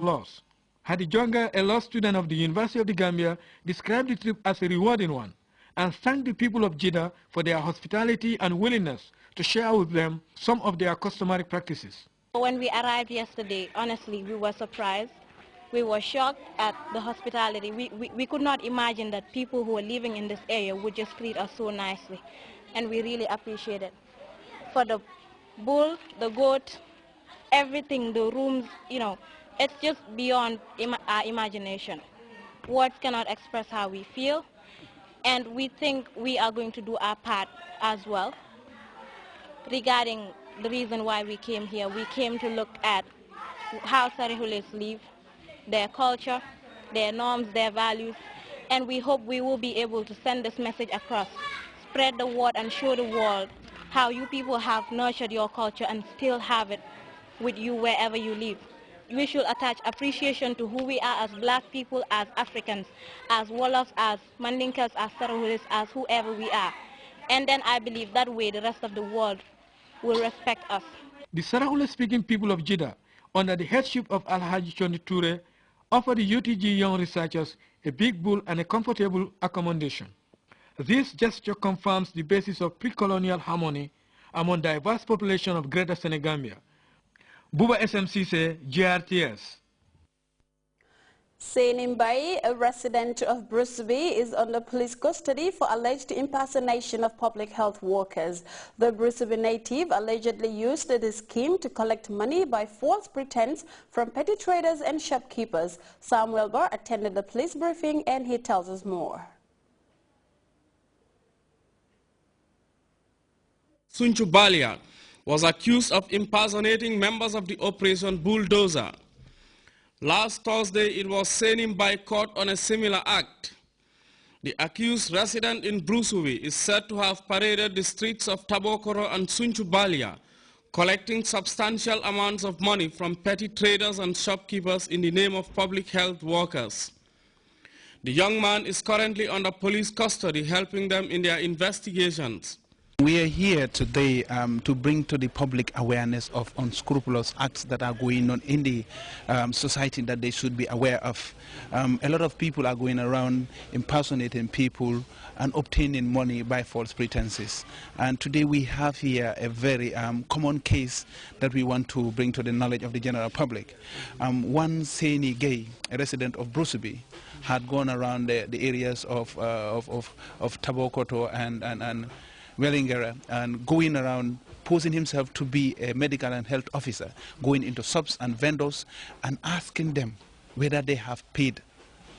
loss. Hadi Jonga, a law student of the University of the Gambia, described the trip as a rewarding one and thanked the people of Jeddah for their hospitality and willingness to share with them some of their customary practices. When we arrived yesterday, honestly, we were surprised. We were shocked at the hospitality. We could not imagine that people who are living in this area would just treat us so nicely, and we really appreciate it. For the bull, the goat, everything, the rooms, it's just beyond our imagination. Words cannot express how we feel, and we think we are going to do our part as well. Regarding the reason why we came here, we came to look at how Sarahulis live, their culture, their norms, their values, and we hope we will be able to send this message across, spread the word and show the world how you people have nurtured your culture and still have it with you wherever you live. We should attach appreciation to who we are as black people, as Africans, as Wolof, as Mandinkas, as Sarahulis, as whoever we are. And then I believe that way the rest of the world will respect us. The Sarahulis-speaking people of Jeddah, under the headship of Alhaji Chondi Toure, offer the UTG young researchers a big bull and a comfortable accommodation. This gesture confirms the basis of pre-colonial harmony among diverse population of Greater Senegambia. Buba SMCC, Grts. Selim Bai, a resident of Bruceby, is under police custody for alleged impersonation of public health workers. The Bruceby native allegedly used the scheme to collect money by false pretense from petty traders and shopkeepers. Samuel Barr attended the police briefing and he tells us more. Sunchu Balia was accused of impersonating members of the Operation Bulldozer. Last Thursday, it was Selim Bai caught on a similar act. The accused resident in Brusubi is said to have paraded the streets of Tabokoro and Sunchu Balia, collecting substantial amounts of money from petty traders and shopkeepers in the name of public health workers. The young man is currently under police custody, helping them in their investigations. We are here today to bring to the public awareness of unscrupulous acts that are going on in the society that they should be aware of. A lot of people are going around impersonating people and obtaining money by false pretenses. And today we have here a very common case that we want to bring to the knowledge of the general public. One Seni Gay, a resident of Bruceby, had gone around the areas of Tabokoto and Wellingera and going around posing himself to be a medical and health officer, going into shops and vendors and asking them whether they have paid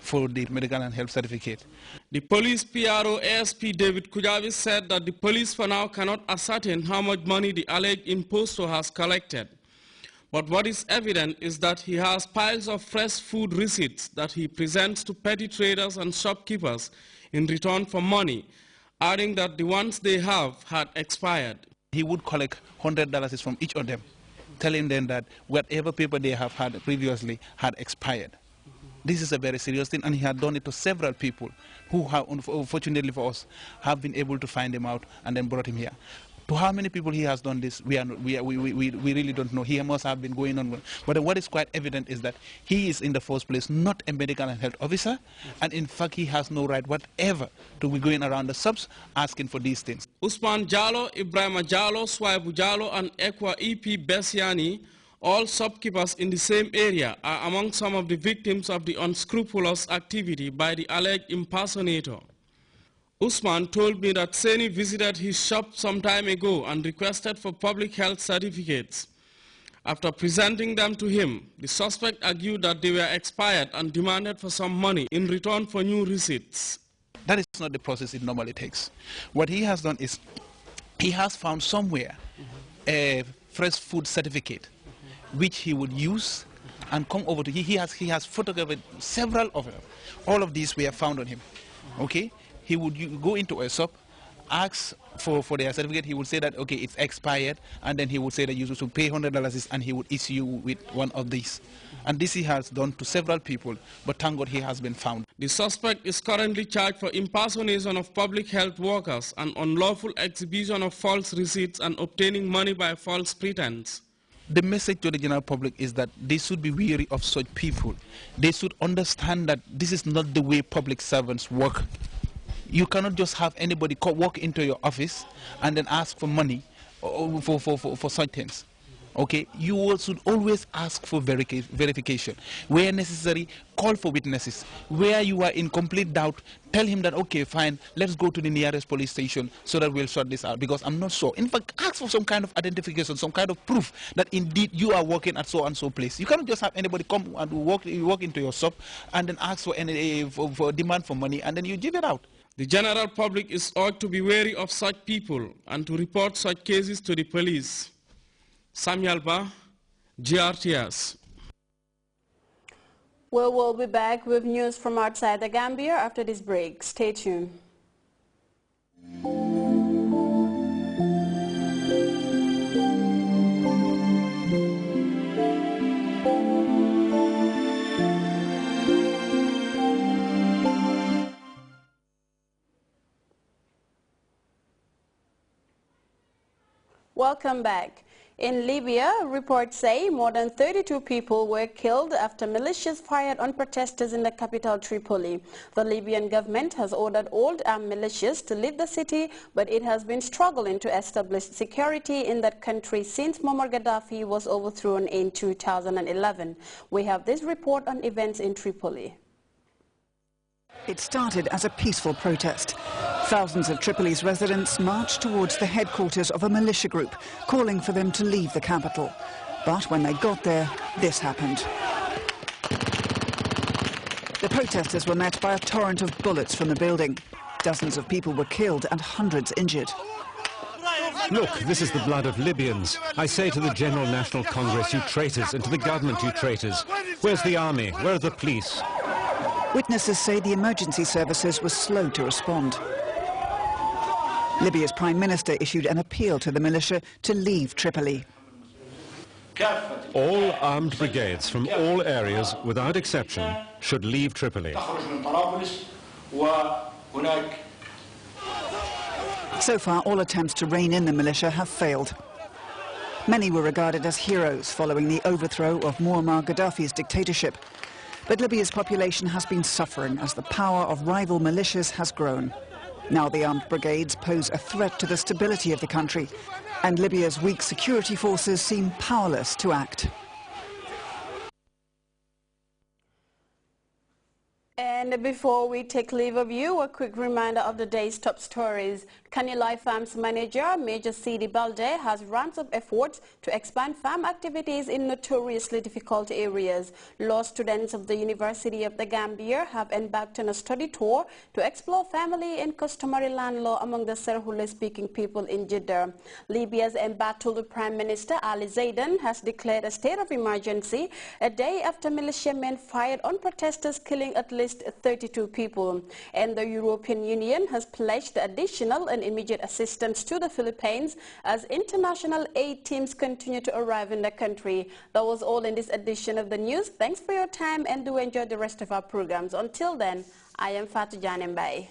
for the medical and health certificate. The police PRO ASP David Kujavi said that the police for now cannot ascertain how much money the alleged impostor has collected. But what is evident is that he has piles of fresh food receipts that he presents to petty traders and shopkeepers in return for money, adding that the ones they have had expired. He would collect $100 from each of them, telling them that whatever paper they have had previously had expired. This is a very serious thing, and he had done it to several people who have, unfortunately for us, have been able to find him out and then brought him here. To how many people he has done this, we really don't know. He must have been going on. But what is quite evident is that he is in the first place not a medical and health officer, and in fact he has no right whatever to be going around the subs asking for these things. Usman Jallo, Ibrahima Jallo, Swaibu Jallo and Ekwa EP Besiani, all shopkeepers in the same area, are among some of the victims of the unscrupulous activity by the alleged impersonator. Usman told me that Seni visited his shop some time ago and requested for public health certificates. After presenting them to him, the suspect argued that they were expired and demanded for some money in return for new receipts. That is not the process it normally takes. What he has done is he has found somewhere a fresh food certificate which he would use and come over to. He has photographed several of them. All of these were found on him. Okay? He would go into a shop, ask for their certificate. He would say that, okay, it's expired, and then he would say that you should pay $100 and he would issue you with one of these. And this he has done to several people, but thank God he has been found. The suspect is currently charged for impersonation of public health workers and unlawful exhibition of false receipts and obtaining money by false pretense. the message to the general public is that they should be wary of such people. They should understand that this is not the way public servants work. You cannot just have anybody walk into your office and then ask for money for such things. Okay, you should always ask for verification. Where necessary, call for witnesses. Where you are in complete doubt, tell him that, okay, fine, let's go to the nearest police station so that we'll sort this out, because I'm not sure. In fact, ask for some kind of identification, some kind of proof that indeed you are working at so-and-so place. You cannot just have anybody come and walk into your shop and then ask for demand for money and then you give it out. The general public is urged to be wary of such people and to report such cases to the police. Samuel Ba, Grts. We will be back with news from outside the Gambia after this break. Stay tuned. Welcome back. In Libya, reports say more than 32 people were killed after militias fired on protesters in the capital Tripoli. The Libyan government has ordered all armed militias to leave the city, but it has been struggling to establish security in that country since Muammar Gaddafi was overthrown in 2011. We have this report on events in Tripoli. It started as a peaceful protest. Thousands of Tripoli's residents marched towards the headquarters of a militia group, calling for them to leave the capital. But when they got there, this happened. The protesters were met by a torrent of bullets from the building. Dozens of people were killed and hundreds injured. Look, this is the blood of Libyans. I say to the General National Congress, you traitors, and to the government, you traitors. Where's the army? Where are the police? Witnesses say the emergency services were slow to respond. Libya's Prime Minister issued an appeal to the militia to leave Tripoli. All armed brigades from all areas, without exception, should leave Tripoli. So far, all attempts to rein in the militia have failed. Many were regarded as heroes following the overthrow of Muammar Gaddafi's dictatorship. But Libya's population has been suffering as the power of rival militias has grown. Now the armed brigades pose a threat to the stability of the country, and Libya's weak security forces seem powerless to act. And before we take leave of you, a quick reminder of the day's top stories. Kanilai Farms manager Major Sidi Balde has ramped up efforts to expand farm activities in notoriously difficult areas. Law students of the University of the Gambia have embarked on a study tour to explore family and customary land law among the Serhule-speaking people in Jeddah. Libya's embattled Prime Minister Ali Zaidan has declared a state of emergency a day after militiamen fired on protesters, killing at least 32 people. And the European Union has pledged additional and immediate assistance to the Philippines as international aid teams continue to arrive in the country. That was all in this edition of the news. Thanks for your time and do enjoy the rest of our programs. Until then, I am Fatou Janembai.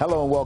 Hello and welcome.